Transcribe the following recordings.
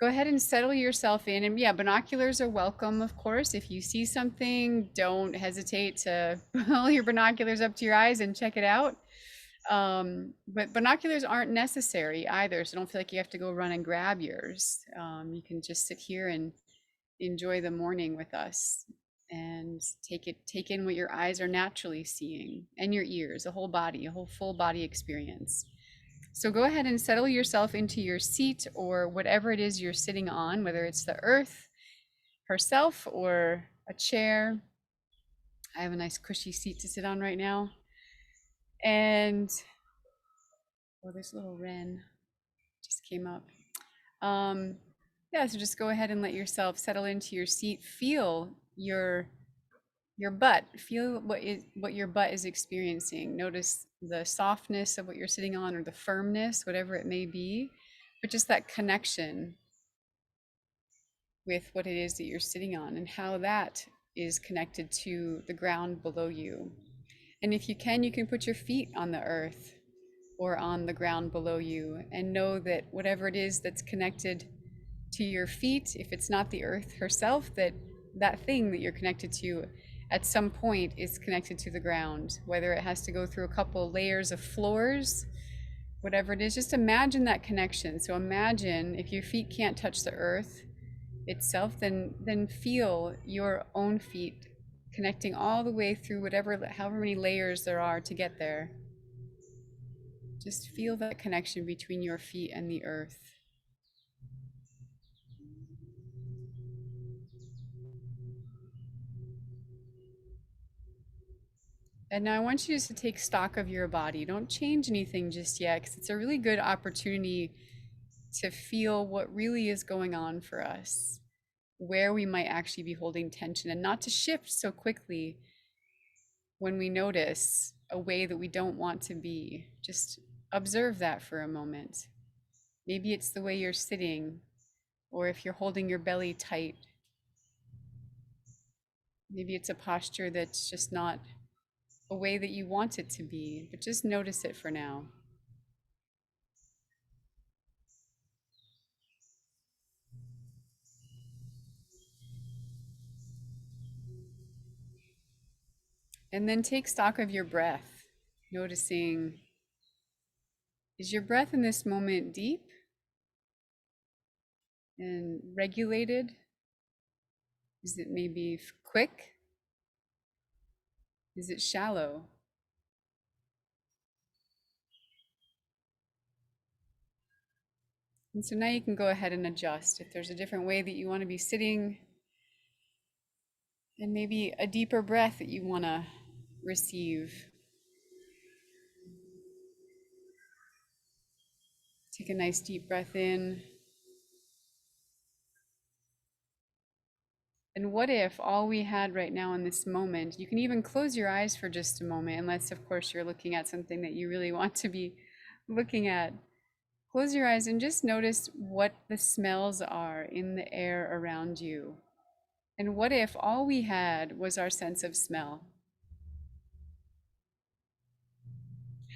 go ahead and settle yourself in. And yeah, binoculars are welcome, of course. If you see something, don't hesitate to pull your binoculars up to your eyes and check it out. But binoculars aren't necessary either, so don't feel like you have to go run and grab yours. You can just sit here and enjoy the morning with us and take in what your eyes are naturally seeing, and your ears, a whole body, a whole full body experience. So go ahead and settle yourself into your seat or whatever it is you're sitting on, whether it's the earth herself or a chair. I have a nice cushy seat to sit on right now. And oh, there's a little wren just came up. Um, yeah, so just go ahead and let yourself settle into your seat. Feel your butt. Feel what your butt is experiencing. Notice the softness of what you're sitting on, or the firmness, whatever it may be, but just that connection with what it is that you're sitting on and how that is connected to the ground below you. And if you can put your feet on the earth or on the ground below you, and know that whatever it is that's connected to your feet, if it's not the earth herself, that that thing that you're connected to at some point is connected to the ground, whether it has to go through a couple layers of floors, whatever it is. Just imagine that connection. So imagine if your feet can't touch the earth itself, then feel your own feet connecting all the way through however many layers there are to get there. Just feel that connection between your feet and the earth. And now I want you to take stock of your body. Don't change anything just yet, because it's a really good opportunity to feel what really is going on for us, where we might actually be holding tension, and not to shift so quickly when we notice a way that we don't want to be. Just observe that for a moment. Maybe it's the way you're sitting, or if you're holding your belly tight. Maybe it's a posture that's just not a way that you want it to be, but just notice it for now. And then take stock of your breath, noticing, is your breath in this moment deep and regulated? Is it maybe quick? Is it shallow? And so now you can go ahead and adjust. If there's a different way that you want to be sitting, and maybe a deeper breath that you want to receive. Take a nice deep breath in. And what if all we had right now in this moment, you can even close your eyes for just a moment, unless, of course, you're looking at something that you really want to be looking at. Close your eyes and just notice what the smells are in the air around you. And what if all we had was our sense of smell?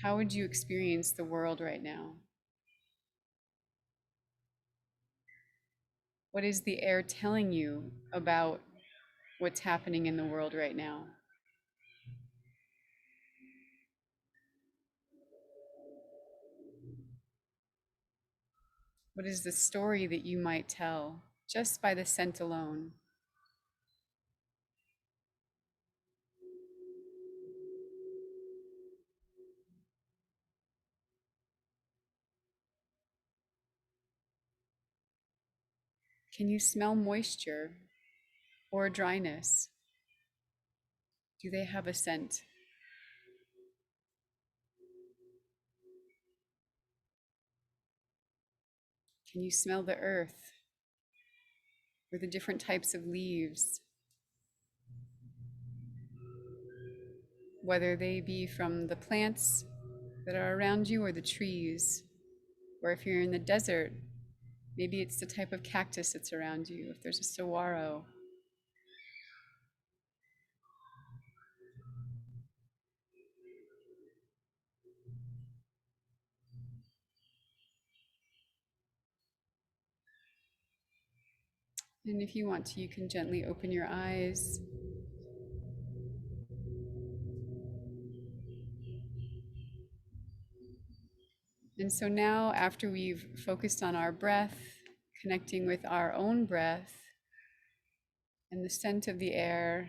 How would you experience the world right now? What is the air telling you about what's happening in the world right now? What is the story that you might tell just by the scent alone? Can you smell moisture or dryness? Do they have a scent? Can you smell the earth or the different types of leaves, whether they be from the plants that are around you or the trees? Or if you're in the desert, maybe it's the type of cactus that's around you, if there's a saguaro. And if you want to, you can gently open your eyes. And so now, after we've focused on our breath, connecting with our own breath and the scent of the air,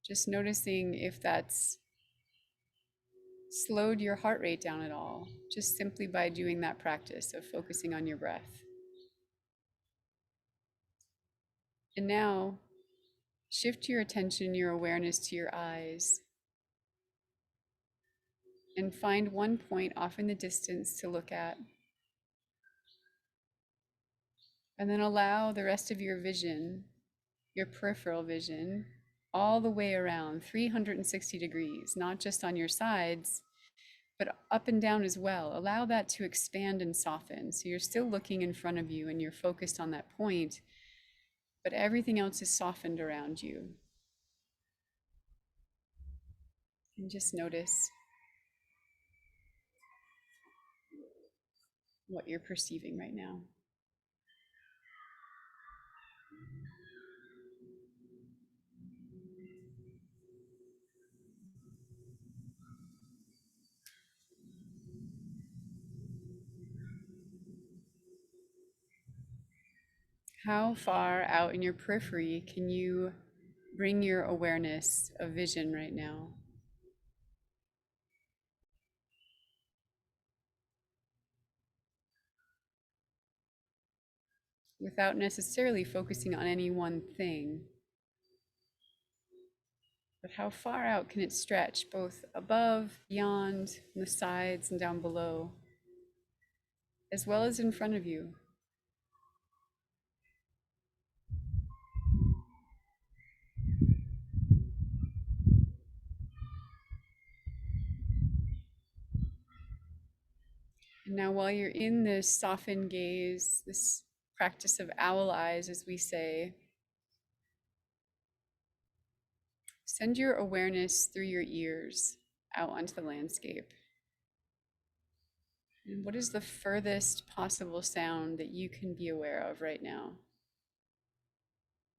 just noticing if that's slowed your heart rate down at all, just simply by doing that practice of focusing on your breath. And now, shift your attention, your awareness to your eyes, and find one point off in the distance to look at. And then allow the rest of your vision, your peripheral vision, all the way around 360 degrees, not just on your sides, but up and down as well. Allow that to expand and soften. So you're still looking in front of you and you're focused on that point, but everything else is softened around you. And just notice what you're perceiving right now. How far out in your periphery can you bring your awareness of vision right now? Without necessarily focusing on any one thing. But how far out can it stretch, both above, beyond, on the sides, and down below, as well as in front of you? And now, while you're in this softened gaze, this practice of owl eyes, as we say, send your awareness through your ears out onto the landscape. And what is the furthest possible sound that you can be aware of right now?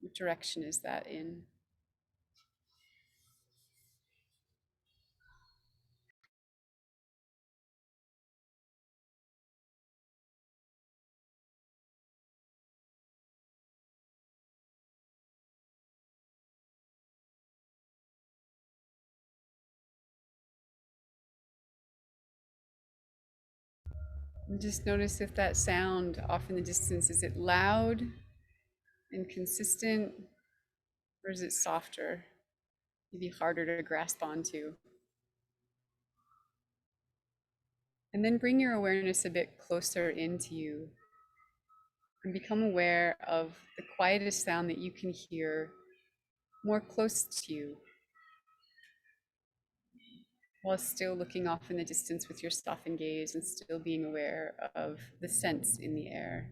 What direction is that in? And just notice if that sound off in the distance, is it loud and consistent, or is it softer, maybe harder to grasp onto? And then bring your awareness a bit closer into you and become aware of the quietest sound that you can hear more close to you, while still looking off in the distance with your softened gaze and still being aware of the scents in the air.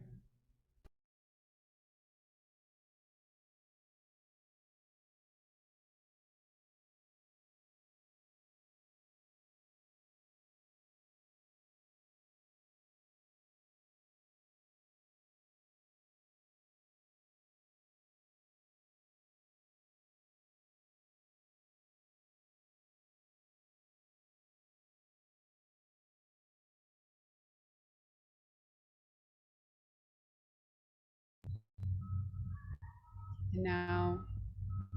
And now,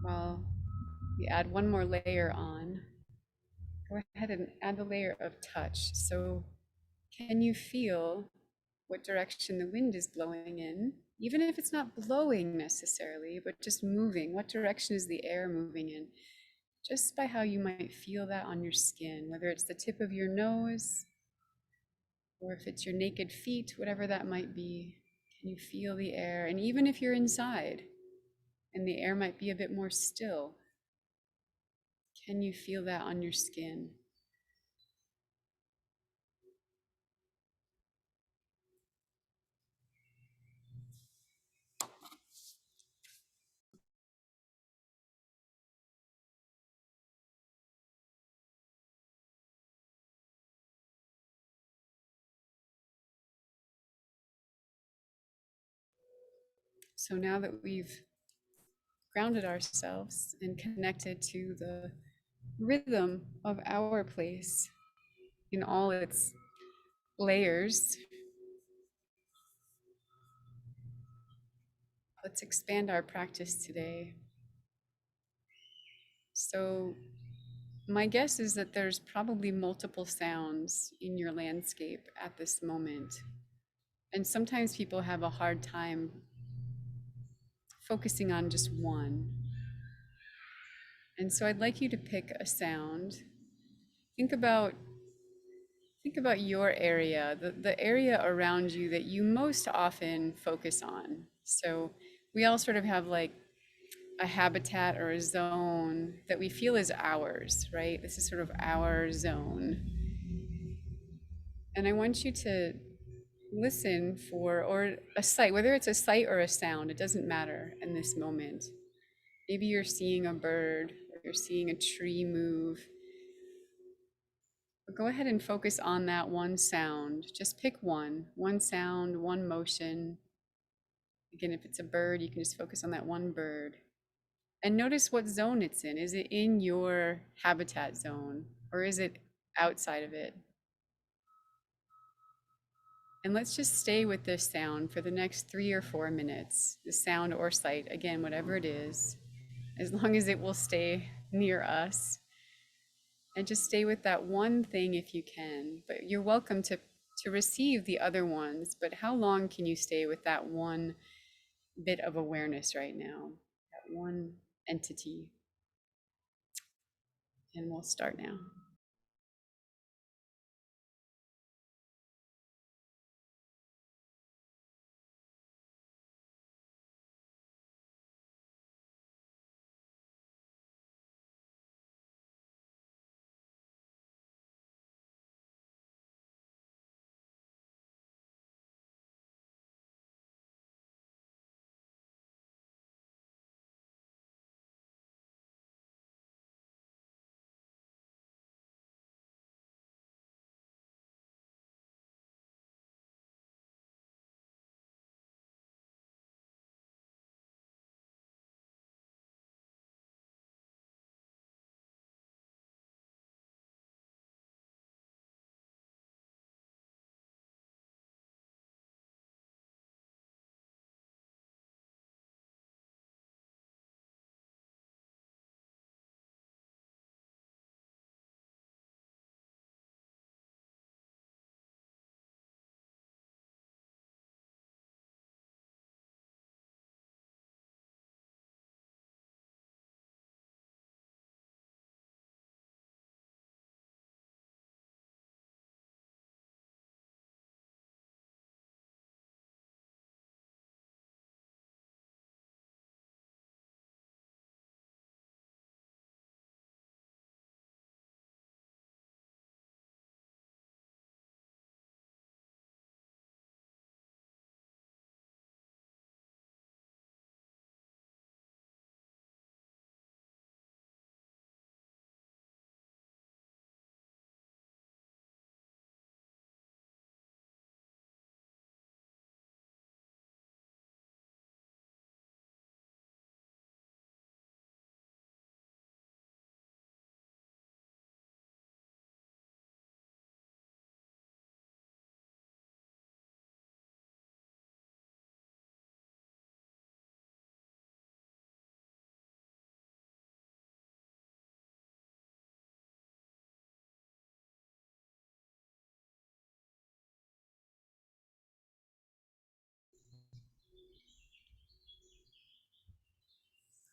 while we add one more layer on, go ahead and add the layer of touch. So, can you feel what direction the wind is blowing in? Even if it's not blowing necessarily, but just moving, what direction is the air moving in? Just by how you might feel that on your skin, whether it's the tip of your nose or if it's your naked feet, whatever that might be. Can you feel the air? And even if you're inside and the air might be a bit more still, can you feel that on your skin? So now that we've grounded ourselves and connected to the rhythm of our place in all its layers, let's expand our practice today. So, my guess is that there's probably multiple sounds in your landscape at this moment. And sometimes people have a hard time focusing on just one. And so I'd like you to pick a sound. Think about think about your area, the area around you that you most often focus on. So we all sort of have like a habitat or a zone that we feel is ours, right? This is sort of our zone. And I want you to listen for, or a sight, whether it's a sight or a sound, it doesn't matter in this moment. Maybe you're seeing a bird or you're seeing a tree move. But go ahead and focus on that one sound. Just pick one sound, one motion. Again, if it's a bird, you can just focus on that one bird. And notice what zone it's in. Is it in your habitat zone or is it outside of it? And let's just stay with this sound for the next 3 or 4 minutes, the sound or sight, again, whatever it is, as long as it will stay near us. And just stay with that one thing if you can. But you're welcome to receive the other ones. But how long can you stay with that one bit of awareness right now? That one entity. And we'll start now.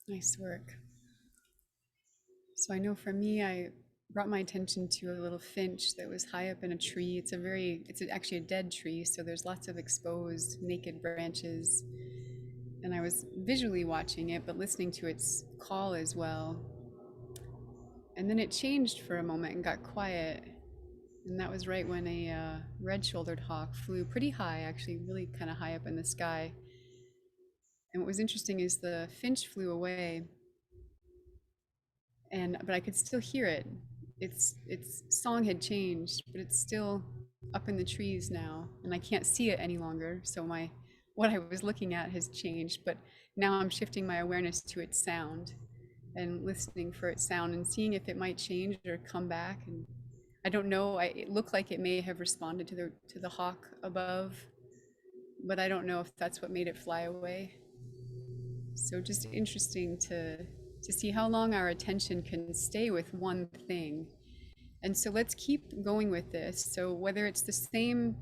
Nice work. So I know for me, I brought my attention to a little finch that was high up in a tree. It's actually a dead tree, so there's lots of exposed, naked branches. And I was visually watching it, but listening to its call as well. And then it changed for a moment and got quiet. And that was right when a red-shouldered hawk flew pretty high, actually, really kind of high up in the sky. And what was interesting is the finch flew away, and but I could still hear it. Its song had changed, but it's still up in the trees now, and I can't see it any longer. So my what I was looking at has changed, but now I'm shifting my awareness to its sound and listening for its sound and seeing if it might change or come back. And I don't know. It looked like it may have responded to the hawk above, but I don't know if that's what made it fly away. So just interesting to see how long our attention can stay with one thing. And so let's keep going with this. So whether it's the same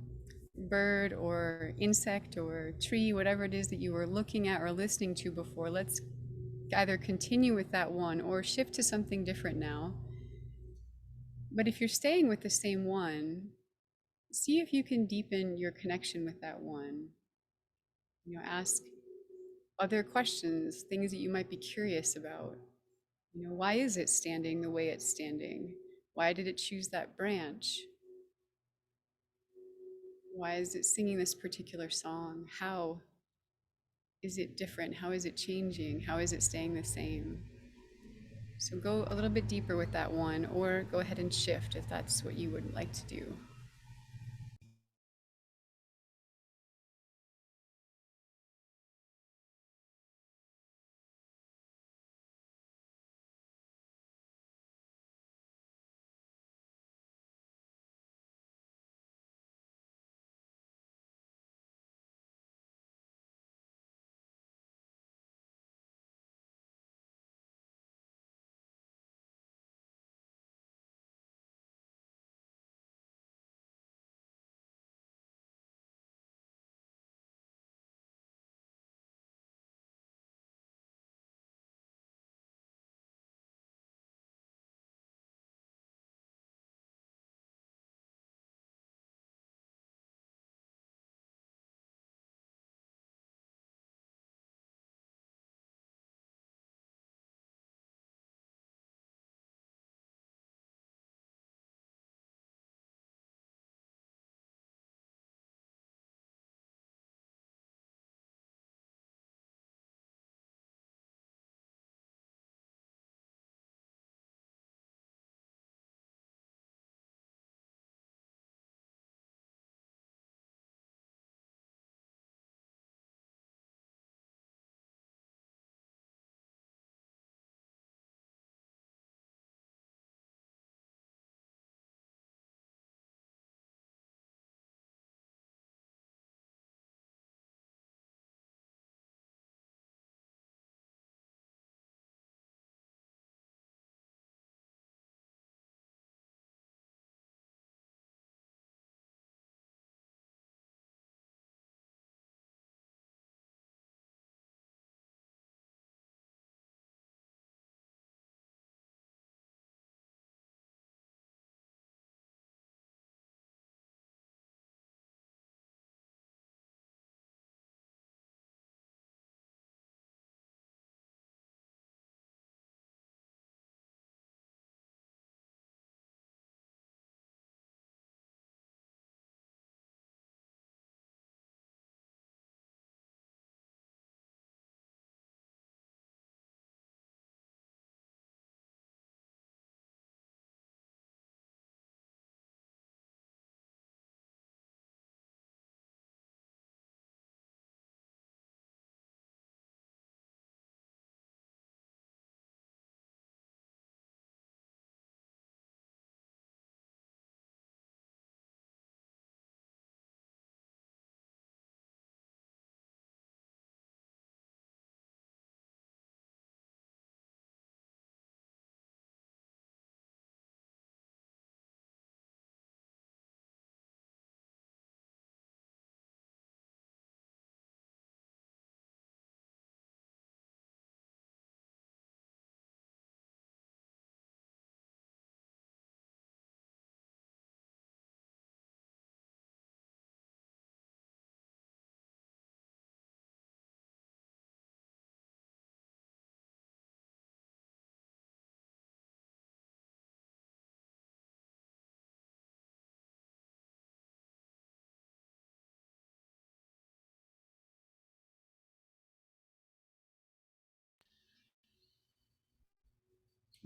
bird or insect or tree, whatever it is that you were looking at or listening to before, let's either continue with that one or shift to something different now. But if you're staying with the same one, see if you can deepen your connection with that one. Ask other questions, things that you might be curious about. Why is it standing the way it's standing? Why did it choose that branch? Why is it singing this particular song? How is it different? How is it changing? How is it staying the same? So go a little bit deeper with that one, or go ahead and shift if that's what you would like to do.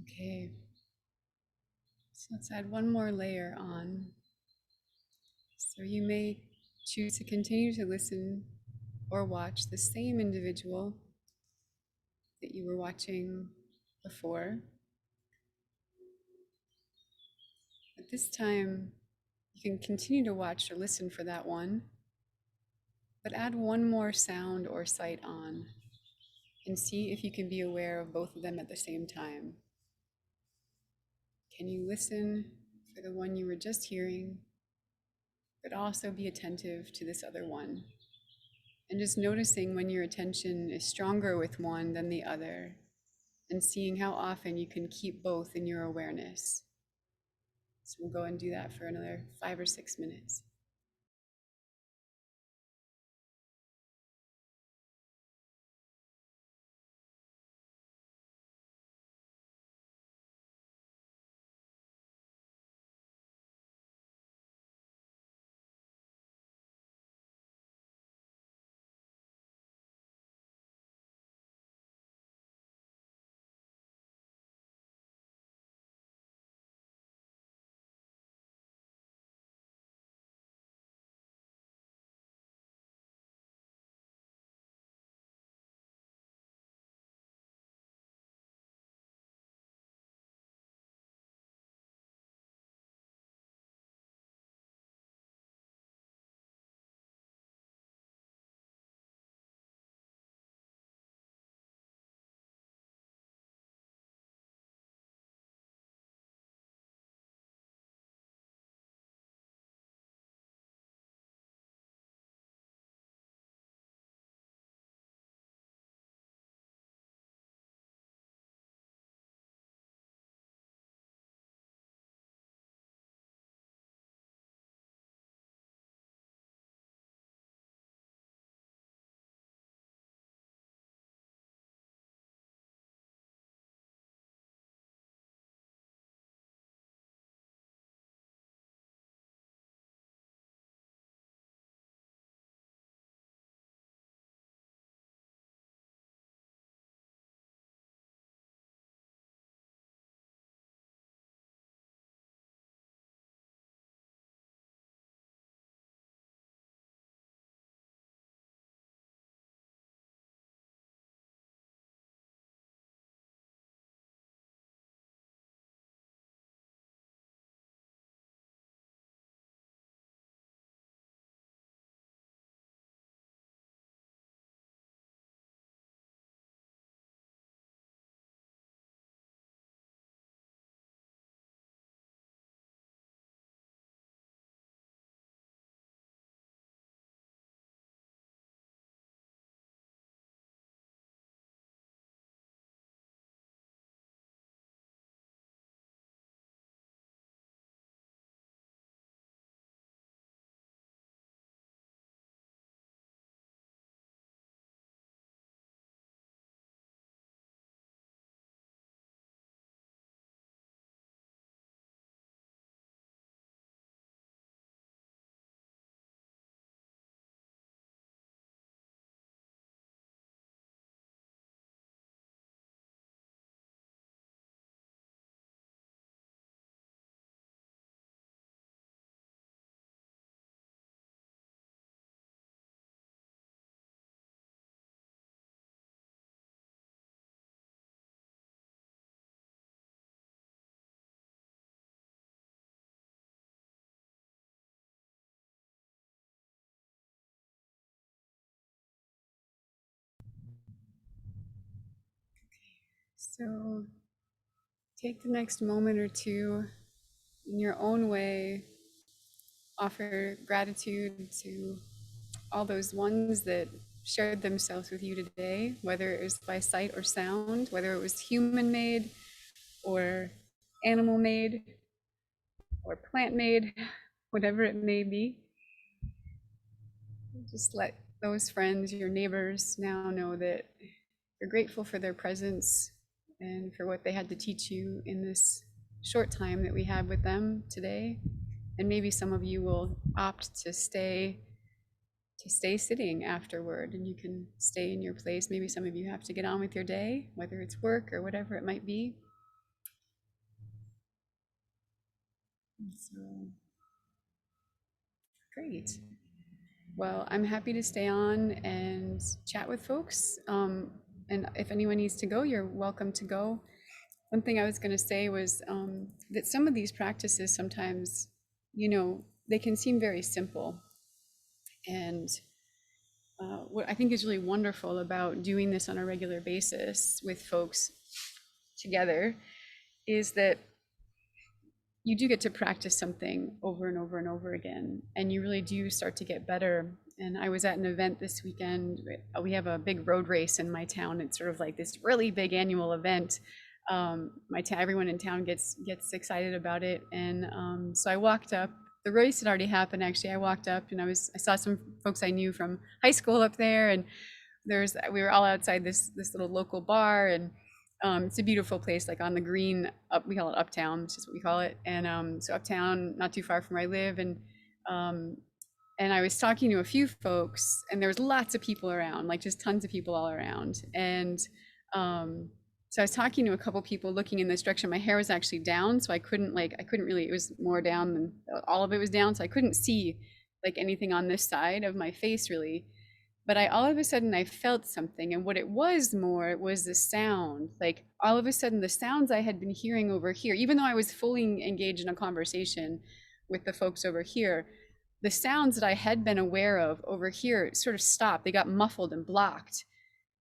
Okay, so let's add one more layer on. So you may choose to continue to listen or watch the same individual that you were watching before. At this time, you can continue to watch or listen for that one, but add one more sound or sight on and see if you can be aware of both of them at the same time. Can you listen for the one you were just hearing, but also be attentive to this other one? And just noticing when your attention is stronger with one than the other, and seeing how often you can keep both in your awareness. So we'll go and do that for another 5 or 6 minutes. So take the next moment or two in your own way, offer gratitude to all those ones that shared themselves with you today, whether it was by sight or sound, whether it was human made or animal made or plant made, whatever it may be. Just let those friends, your neighbors, now know that you're grateful for their presence and for what they had to teach you in this short time that we had with them today. And maybe some of you will opt to stay sitting afterward, and you can stay in your place. Maybe some of you have to get on with your day, whether it's work or whatever it might be. So great. Well, I'm happy to stay on and chat with folks. And if anyone needs to go, you're welcome to go. One thing I was going to say was that some of these practices sometimes, they can seem very simple. And what I think is really wonderful about doing this on a regular basis with folks together is that you do get to practice something over and over and over again, and you really do start to get better. And I was at an event this weekend. We have a big road race in my town. It's sort of like this really big annual event. Everyone in town gets excited about it, and so I walked up. The race had already happened. Actually, I walked up and I saw some folks I knew from high school up there, and we were all outside this little local bar, and it's a beautiful place, like on the green up, we call it Uptown, which is what we call it. And so Uptown, not too far from where I live. Um, and I was talking to a few folks, and there was lots of people around, like just tons of people all around. And so I was talking to a couple people looking in this direction. My hair was actually down, so I couldn't really, it was more down than all of it was down. So I couldn't see like anything on this side of my face really. But all of a sudden I felt something, and what it was more was the sound. Like all of a sudden the sounds I had been hearing over here, even though I was fully engaged in a conversation with the folks over here, the sounds that I had been aware of over here sort of stopped. They got muffled and blocked.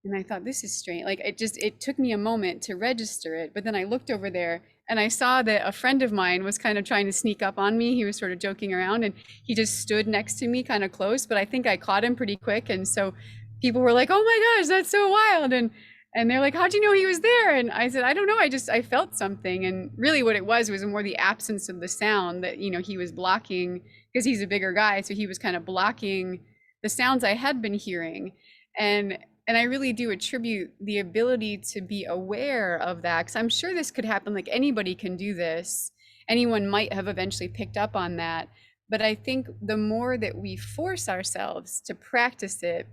And I thought, this is strange. Like it took me a moment to register it. But then I looked over there and I saw that a friend of mine was kind of trying to sneak up on me. He was sort of joking around, and he just stood next to me kind of close, but I think I caught him pretty quick. And so people were like, oh my gosh, that's so wild. And they're like, how'd you know he was there? And I said, I don't know. I felt something. And really what it was more the absence of the sound that, he was blocking, because he's a bigger guy. So he was kind of blocking the sounds I had been hearing. And I really do attribute the ability to be aware of that, because I'm sure this could happen. Like anybody can do this. Anyone might have eventually picked up on that. But I think the more that we force ourselves to practice it,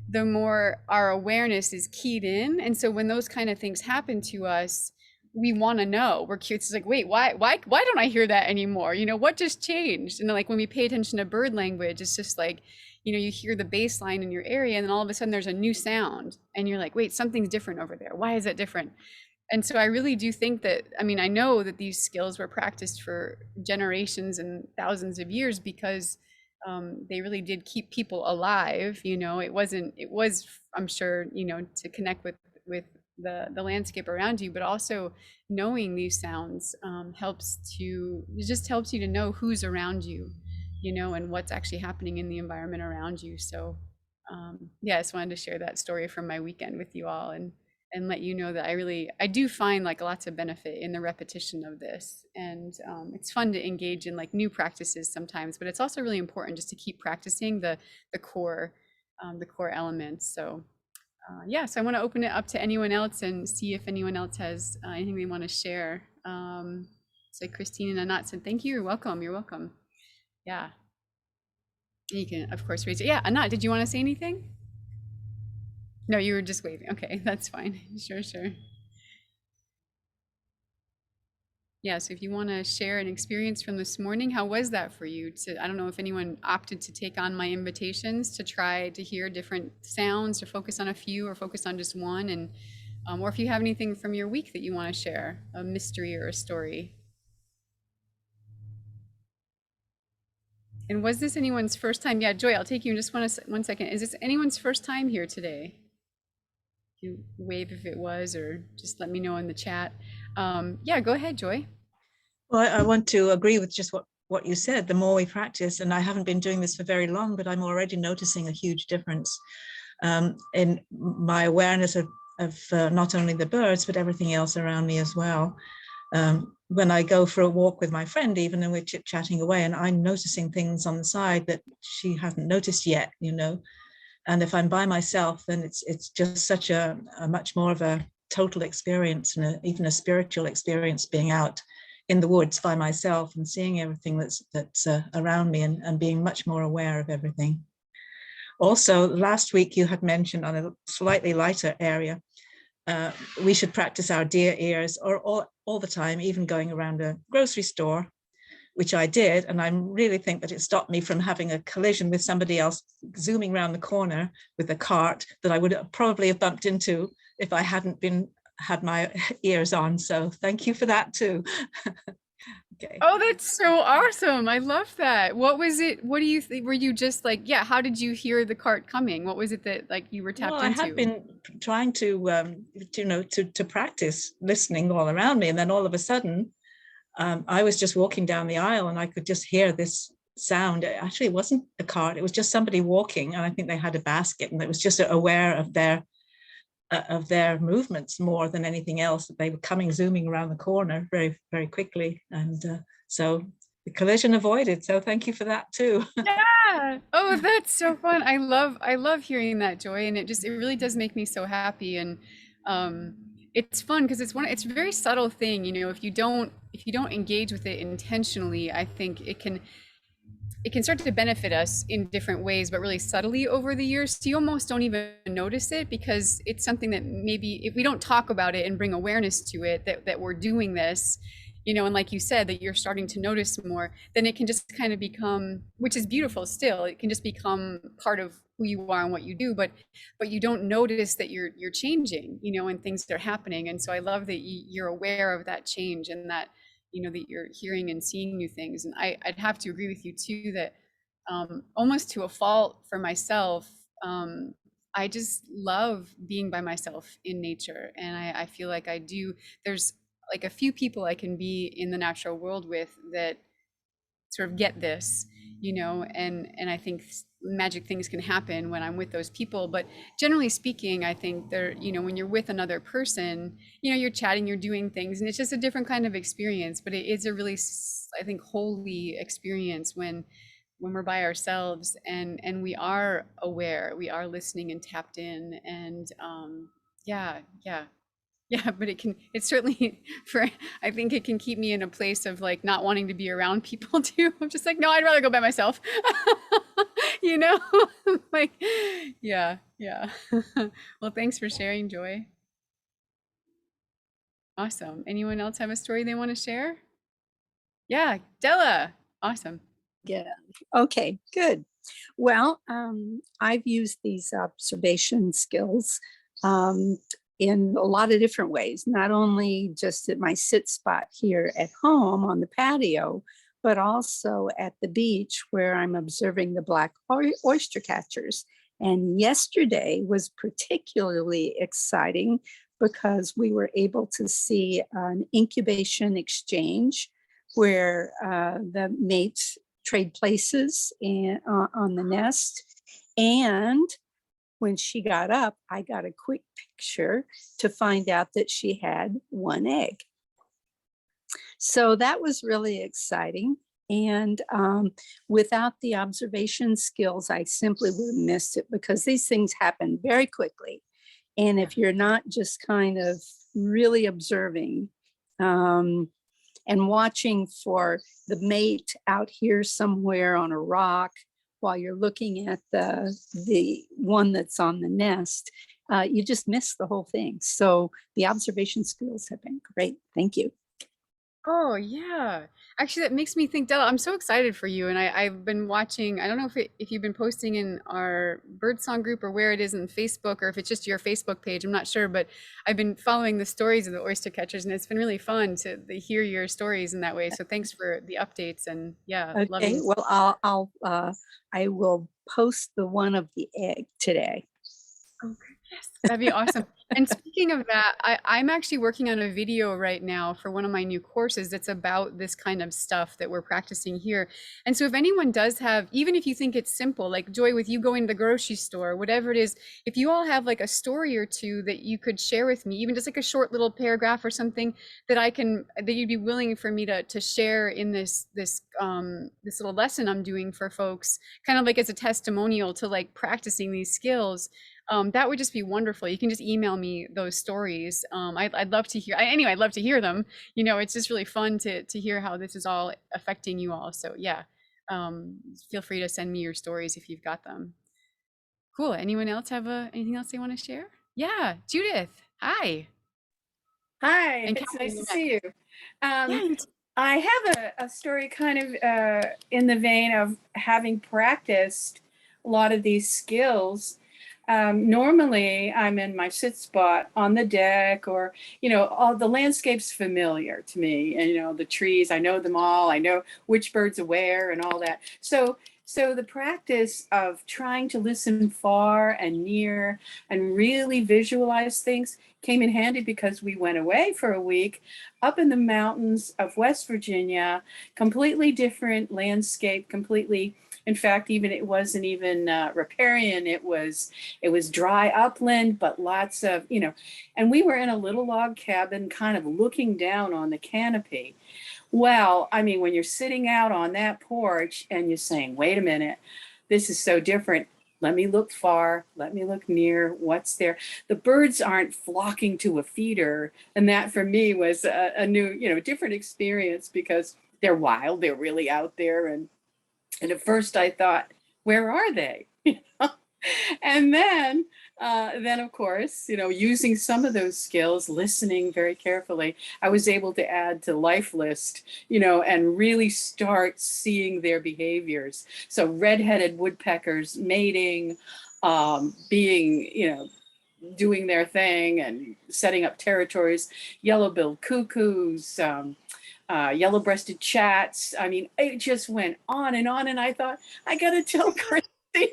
the more our awareness is keyed in. And so when those kind of things happen to us, we want to know. We're curious. It's like, wait, why don't I hear that anymore? What just changed? And then, like when we pay attention to bird language, it's just like, you hear the bass line in your area, and then all of a sudden there's a new sound, and you're like, wait, something's different over there. Why is it different? And so I really do think that, I know that these skills were practiced for generations and thousands of years because they really did keep people alive. It was, I'm sure, to connect with the landscape around you, but also knowing these sounds it just helps you to know who's around you, and what's actually happening in the environment around you. So yeah, I just wanted to share that story from my weekend with you all, and let you know that I do find like lots of benefit in the repetition of this. And it's fun to engage in like new practices sometimes, but it's also really important just to keep practicing the core elements. So yeah, so I want to open it up to anyone else and see if anyone else has anything they want to share. So Christine and Anat said, thank you. You're welcome. You're welcome. Yeah. You can, of course, raise it. Yeah, Anat, did you want to say anything? No, you were just waving. Okay, that's fine. Sure. Yeah, so if you want to share an experience from this morning, how was that for you? I don't know if anyone opted to take on my invitations to try to hear different sounds, or focus on a few, or focus on just one, and or if you have anything from your week that you want to share, a mystery or a story. And was this anyone's first time? Yeah, Joy, I'll take you in just one second. Is this anyone's first time here today? You wave if it was, or just let me know in the chat. Yeah, go ahead, Joy. Well, I want to agree with just what you said. The more we practice, and I haven't been doing this for very long, but I'm already noticing a huge difference in my awareness of not only the birds, but everything else around me as well. When I go for a walk with my friend, even, and we're chit-chatting away, and I'm noticing things on the side that she hasn't noticed yet, And if I'm by myself, then it's just such a much more of a total experience, and even a spiritual experience, being out in the woods by myself and seeing everything that's around me, and being much more aware of everything. Also, last week you had mentioned, on a slightly lighter area, we should practice our deer ears, or all the time, even going around a grocery store, which I did. And I really think that it stopped me from having a collision with somebody else zooming around the corner with a cart that I would probably have bumped into if I hadn't had my ears on. So thank you for that too. Okay. Oh, that's so awesome. I love that. What was it? What do you think? Were you just like, yeah, how did you hear the cart coming? What was it that like you were Well, tapped I had into? been trying to practice listening all around me, and then all of a sudden, I was just walking down the aisle, and I could just hear this sound. Actually, it wasn't a cart; it was just somebody walking, and I think they had a basket, and it was just aware of their movements more than anything else. They were coming zooming around the corner very, very quickly, and so the collision avoided. So thank you for that too. Yeah. Oh, that's so fun. I love hearing that, Joy, and it really does make me so happy. And um it's fun because it's a very subtle thing, you know, if you don't engage with it intentionally, I think it can start to benefit us in different ways, but really subtly over the years. So you almost don't even notice it because it's something that maybe if we don't talk about it and bring awareness to it that we're doing this, you know, and like you said, that you're starting to notice more, then it can just kind of become, which is beautiful still, it can just become part of who you are and what you do, but you don't notice that you're changing, you know, and things are happening. And so I love that you're aware of that change and that you know that you're hearing and seeing new things. And I'd have to agree with you too that almost to a fault for myself, I just love being by myself in nature, and I feel like I do. There's like a few people I can be in the natural world with that sort of get this, you know, and I think magic things can happen when I'm with those people. But generally speaking, I think they're, you know, when you're with another person, you know, you're chatting, you're doing things, and it's just a different kind of experience. But it is a really, I think, holy experience when we're by ourselves and we are aware, we are listening and tapped in, and yeah, yeah. Yeah, but it's certainly for, I think it can keep me in a place of like not wanting to be around people too. I'm just like, no, I'd rather go by myself. You know? Like, yeah, yeah. Well, thanks for sharing, Joy. Awesome. Anyone else have a story they want to share? Yeah, Della. Awesome. Yeah. Okay, good. Well, I've used these observation skills in a lot of different ways, not only just at my sit spot here at home on the patio, but also at the beach where I'm observing the black oyster catchers. And yesterday was particularly exciting because we were able to see an incubation exchange where the mates trade places on the nest. And when she got up, I got a quick picture to find out that she had one egg. So that was really exciting. And without the observation skills, I simply would have missed it because these things happen very quickly. And if you're not just kind of really observing, and watching for the mate out here somewhere on a rock while you're looking at the one that's on the nest, you just miss the whole thing. So the observation skills have been great. Thank you. Oh yeah. Actually, that makes me think, Della, I'm so excited for you. And I've been watching, I don't know if you've been posting in our birdsong group or where it is in Facebook, or if it's just your Facebook page, I'm not sure, but I've been following the stories of the oyster catchers and it's been really fun to hear your stories in that way. So thanks for the updates and yeah, Okay, loving. well, I will post the one of the egg today. Okay, yes, that'd be awesome. And speaking of that, I'm actually working on a video right now for one of my new courses that's about this kind of stuff that we're practicing here. And so if anyone does have, even if you think it's simple, like Joy, with you going to the grocery store, whatever it is, if you all have like a story or two that you could share with me, even just like a short little paragraph or something that that you'd be willing for me to share in this little lesson I'm doing for folks, kind of like as a testimonial to like practicing these skills, that would just be wonderful. You can just email me those stories. I'd love to hear. Anyway, I'd love to hear them. You know, it's just really fun to hear how this is all affecting you all. So yeah, feel free to send me your stories if you've got them. Cool. Anyone else have anything else they want to share? Yeah, Judith. Hi. Hi, And it's Kathy, nice you to next. see you. Yeah, Um, you too. I have a story kind of in the vein of having practiced a lot of these skills. Normally, I'm in my sit spot on the deck, or, all the landscape's familiar to me. And, the trees, I know them all. I know which birds are where and all that. So the practice of trying to listen far and near and really visualize things came in handy because we went away for a week up in the mountains of West Virginia, completely different landscape, completely. In fact, even it wasn't even riparian. It was dry upland, but lots of, and we were in a little log cabin, kind of looking down on the canopy. Well, I mean, when you're sitting out on that porch and you're saying, wait a minute, this is so different. Let me look far. Let me look near. What's there? The birds aren't flocking to a feeder. And that for me was a new, different experience because they're wild. They're really out there. And at first I thought, where are they? And then of course, using some of those skills, listening very carefully, I was able to add to life list, and really start seeing their behaviors. So redheaded woodpeckers mating, being, doing their thing and setting up territories, yellow-billed cuckoos, yellow-breasted chats. I mean, it just went on, and I thought, I gotta tell Kristi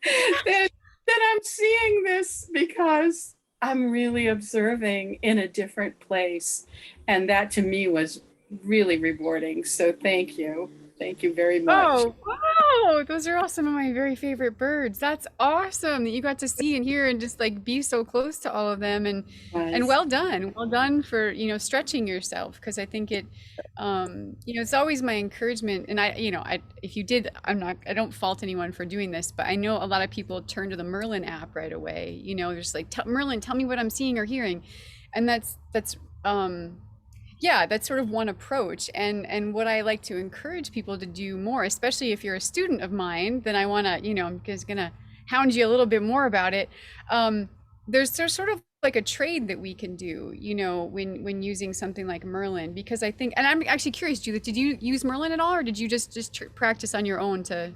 that I'm seeing this because I'm really observing in a different place. And that to me was really rewarding. So thank you. Thank you very much. Oh, wow. Those are all some of my very favorite birds. That's awesome that you got to see and hear and just like be so close to all of them. And Yes. well done. Well done for, stretching yourself, because I think it it's always my encouragement. And if you did, I don't fault anyone for doing this, but I know a lot of people turn to the Merlin app right away. Just like, Merlin, tell me what I'm seeing or hearing. And that's yeah, that's sort of one approach. And what I like to encourage people to do more, especially if you're a student of mine, then I want to, I'm just gonna hound you a little bit more about it. There's sort of like a trade that we can do, when using something like Merlin, because I think, and I'm actually curious, Judith, did you use Merlin at all, or did you just practice on your own to?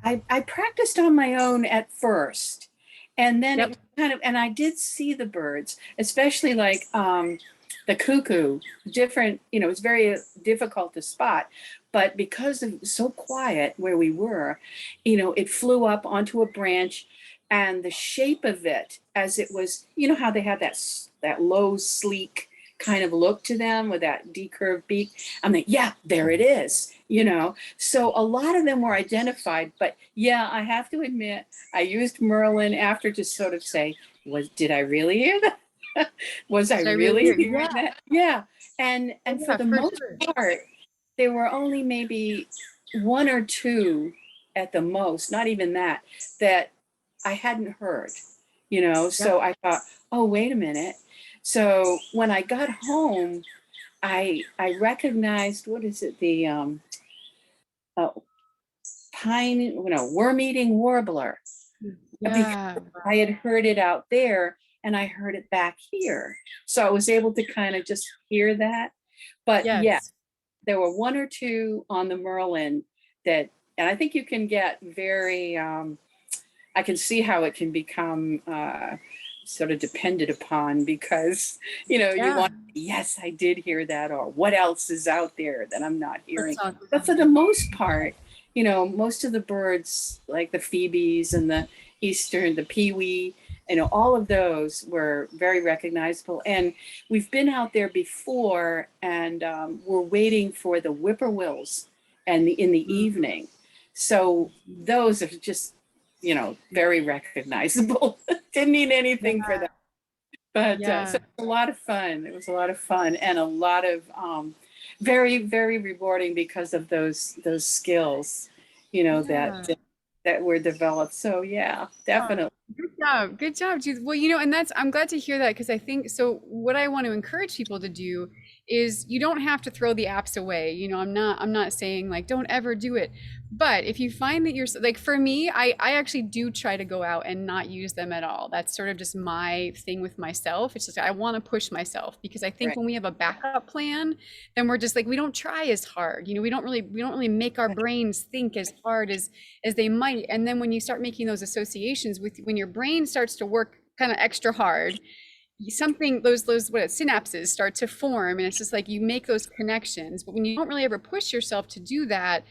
I practiced on my own at first, and then Yep. it kind of, and I did see the birds, especially like the cuckoo. Different, it's very difficult to spot, but because it was so quiet where we were, it flew up onto a branch, and the shape of it, as it was, how they had that low, sleek kind of look to them with that decurved beak. I'm like, yeah, there it is, So a lot of them were identified, but yeah, I have to admit, I used Merlin after to sort of say, did I really hear that? Was I Did I really hear? hearing Yeah, that? Yeah. And yeah, for the for most sure. part, there were only maybe one or two at the most, not even that I hadn't heard, Yep. so I thought, oh, wait a minute. So when I got home, I recognized, what is it, the uh, worm-eating warbler. Because Yeah. I had heard it out there and I heard it back here. So I was able to kind of just hear that. But yeah, Yes. there were one or two on the Merlin that, and I think you can get very, I can see how it can become sort of dependent upon because, you Yeah. want, yes, I did hear that, or what else is out there that I'm not hearing. That's all. But for the most part, most of the birds, like the phoebes and the eastern, the pewee, all of those were very recognizable. And we've been out there before, and we're waiting for the whippoorwills and in the evening. So those are just, very recognizable. Didn't need anything for that. But Yeah. so it was a lot of fun. It was a lot of fun and a lot of very, very rewarding because of those skills, Yeah. that were developed. So yeah, Yeah. definitely. Good job. Good job, Judith. Well, and I'm glad to hear that, because I think so. What I want to encourage people to do is, you don't have to throw the apps away. I'm not saying like don't ever do it, But if you find that you're like, for me, I actually do try to go out and not use them at all. That's sort of just my thing with myself. It's just I want to push myself, because I think Right. when we have a backup plan, then we're just like, we don't try as hard. You know, we don't really make our brains think as hard as they might. And then when you start making those associations with, when your brain starts to work kind of extra hard, something, those what synapses start to form, and it's just like you make those connections. But when you don't really ever push yourself to do that,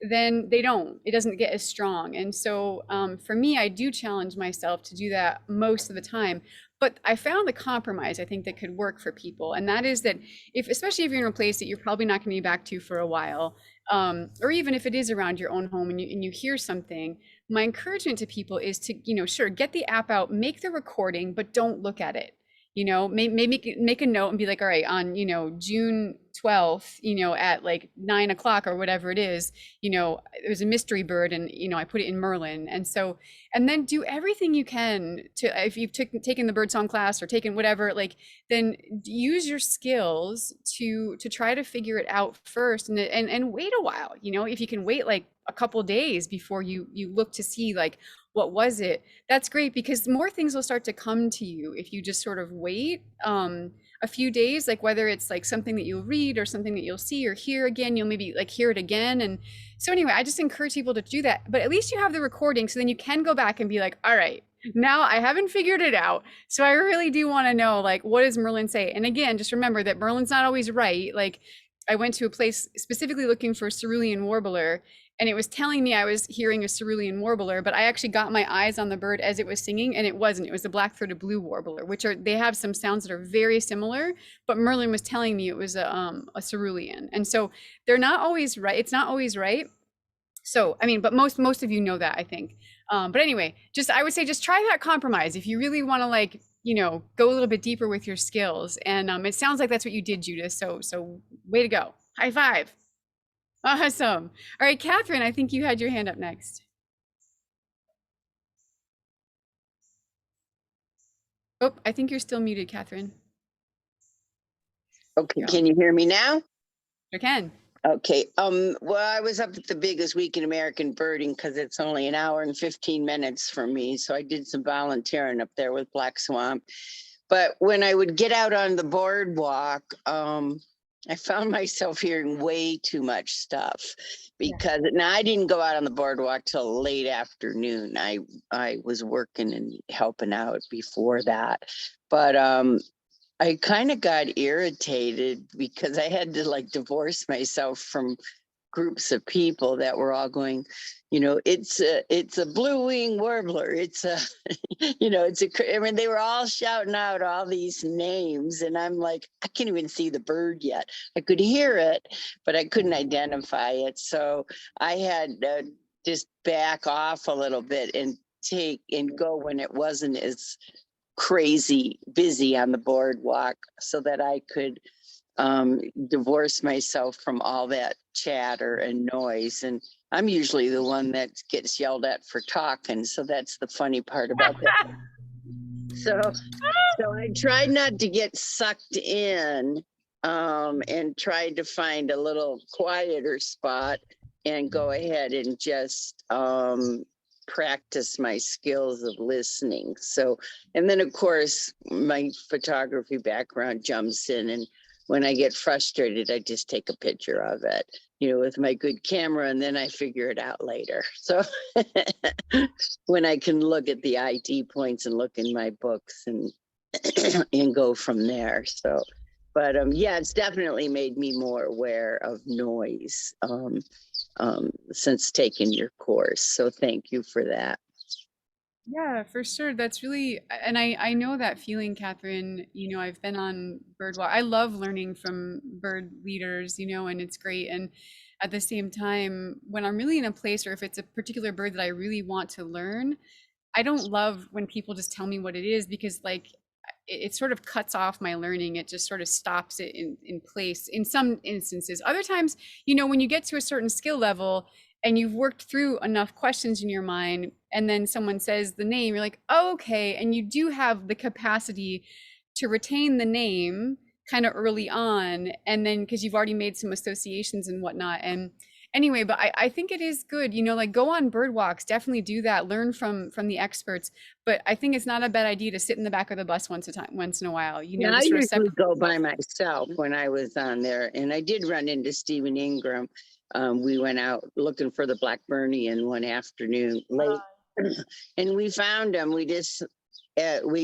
then it doesn't get as strong. And so for me, I do challenge myself to do that most of the time. But I found the compromise, I think, that could work for people, and that is that, if, especially if you're in a place that you're probably not going to be back to for a while, or even if it is around your own home and you hear something, my encouragement to people is to, sure, get the app out, make the recording, but don't look at it. Maybe make a note and be like, all right, on, June 12th, at like 9 o'clock or whatever it is, it was a mystery bird, and, I put it in Merlin. And so, and then do everything you can to, if you've taken the birdsong class or taken whatever, like, then use your skills to try to figure it out first, and wait a while, if you can wait like a couple days before you look to see, like, what was it. That's great, because more things will start to come to you if you just sort of wait a few days, like whether it's like something that you'll read or something that you'll see or hear again, you'll maybe like hear it again. And so anyway, I just encourage people to do that, but at least you have the recording, so then you can go back and be like, all right, now I haven't figured it out, so I really do want to know, like, what does Merlin say? And again, just remember that Merlin's not always right. Like, I went to a place specifically looking for a cerulean warbler, and it was telling me I was hearing a cerulean warbler, but I actually got my eyes on the bird as it was singing, and it wasn't. It was the black-throated blue warbler, they have some sounds that are very similar, but Merlin was telling me it was a cerulean. And so they're not always right. It's not always right. So, I mean, but most of you know that, I think. But anyway, I would say just try that compromise if you really want to, like, go a little bit deeper with your skills. And it sounds like that's what you did, Judith. So way to go. High five. Awesome. All right, Catherine, I think you had your hand up next. Oh, I think you're still muted, Catherine. Okay, can you hear me now? You can. Okay. Well, I was up at the biggest week in American birding because it's only an hour and 15 minutes from me. So I did some volunteering up there with Black Swamp. But when I would get out on the boardwalk, I found myself hearing way too much stuff, because now I didn't go out on the boardwalk till late afternoon. I was working and helping out before that. But I kind of got irritated because I had to like divorce myself from groups of people that were all going, it's a blue-winged warbler. It's a, I mean, they were all shouting out all these names, and I'm like, I can't even see the bird yet. I could hear it, but I couldn't identify it. So I had to just back off a little bit and go when it wasn't as crazy busy on the boardwalk, so that I could divorce myself from all that chatter and noise. And I'm usually the one that gets yelled at for talking, so that's the funny part about that. So I tried not to get sucked in, and tried to find a little quieter spot and go ahead and just practice my skills of listening. So, and then of course my photography background jumps in, and when I get frustrated, I just take a picture of it, with my good camera, and then I figure it out later. So when I can look at the ID points and look in my books and and go from there. So, but yeah, it's definitely made me more aware of noise since taking your course. So thank you for that. Yeah, for sure. That's really, and I know that feeling, Catherine. I've been on Birdwalk. I love learning from bird leaders, and it's great. And at the same time, when I'm really in a place, or if it's a particular bird that I really want to learn, I don't love when people just tell me what it is, because like it sort of cuts off my learning. It just sort of stops it in place in some instances. Other times, when you get to a certain skill level and you've worked through enough questions in your mind, and then someone says the name, you're like, oh, okay. And you do have the capacity to retain the name kind of early on. And then, because you've already made some associations and whatnot. And anyway, but I think it is good, you know, like go on bird walks, definitely do that, learn from the experts. But I think it's not a bad idea to sit in the back of the bus once in a while, you know, Yeah, I just sort of usually separate go by yourself. myself when I was on there, and I did run into Stephen Ingram. We went out looking for the Blackburnian one afternoon late, and we found him. We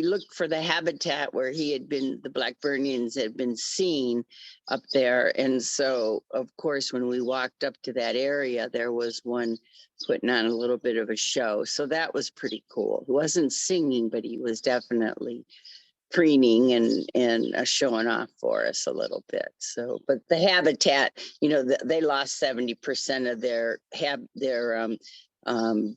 looked for the habitat where the Blackburnians had been seen up there. And so, of course, when we walked up to that area, there was one putting on a little bit of a show. So that was pretty cool. He wasn't singing, but he was definitely preening and showing off for us a little bit. So, but the habitat, you know, they lost 70% of their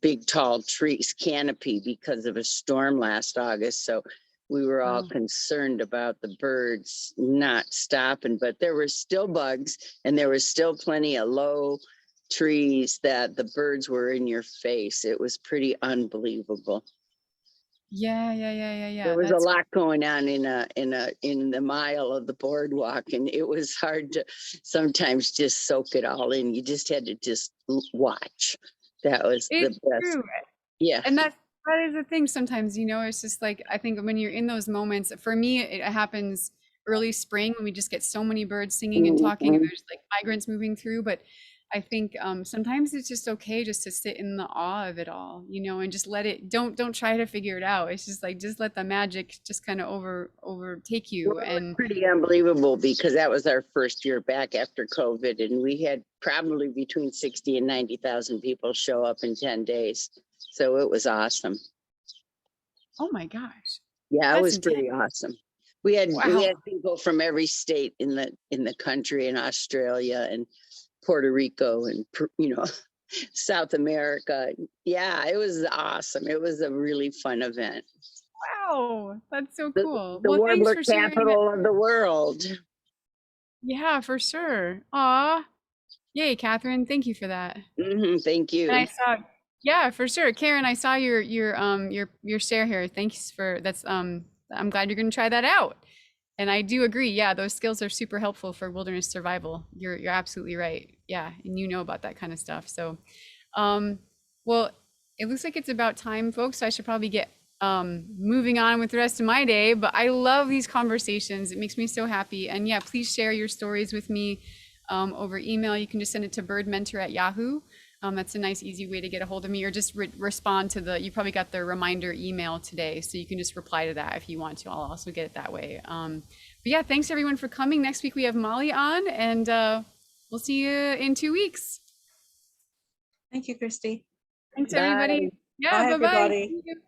big tall trees canopy because of a storm last August. So we were all Wow. concerned about the birds not stopping, but there were still bugs and there was still plenty of low trees that the birds were in your face. It was pretty unbelievable. Yeah. There was a That's lot going on in the mile of the boardwalk, and it was hard to sometimes just soak it all in. You just had to just watch. That was the it's best. true. Yeah. And that is the thing sometimes, you know, it's just like I think when you're in those moments, for me, it happens early spring when we just get so many birds singing and talking and Mhm. there's like migrants moving through. But I think sometimes it's just okay just to sit in the awe of it all, you know, and just let it don't try to figure it out. It's just like just let the magic just kind of overtake Well, you. it was And pretty unbelievable because that was our first year back after COVID, and we had probably between 60 and 90,000 people show up in 10 days. So it was awesome. oh my gosh, Yeah, it that's was intense. pretty awesome. We had Wow. people from every state in the country, in Australia and Puerto Rico and South America. Yeah, it was awesome. It was a really fun event. Wow, that's so The, cool. the Well, thanks warbler for sharing that. capital of the world. Yeah, for sure. Aw. Yay, Catherine. Thank you for that. Thank And I you. saw, yeah, for sure. Karen, I saw your share here. Thanks for that's I'm glad you're gonna try that out. And I do agree. Yeah, those skills are super helpful for wilderness survival. You're absolutely right. Yeah, and you know about that kind of stuff. So um well, it looks like it's about time, folks. So I should probably get moving on with the rest of my day. But I love these conversations. It makes me so happy. And yeah, please share your stories with me over email. You can just send it to birdmentor@yahoo. That's a nice, easy way to get a hold of me, or just respond to you probably got the reminder email today. So you can just reply to that if you want to. I'll also get it that way. But yeah, thanks everyone for coming. Next week we have Molly on, and we'll see you in 2 weeks. Thank you, Kristi. Thanks, Bye. everybody. Yeah, Bye, bye-bye. everybody. See you.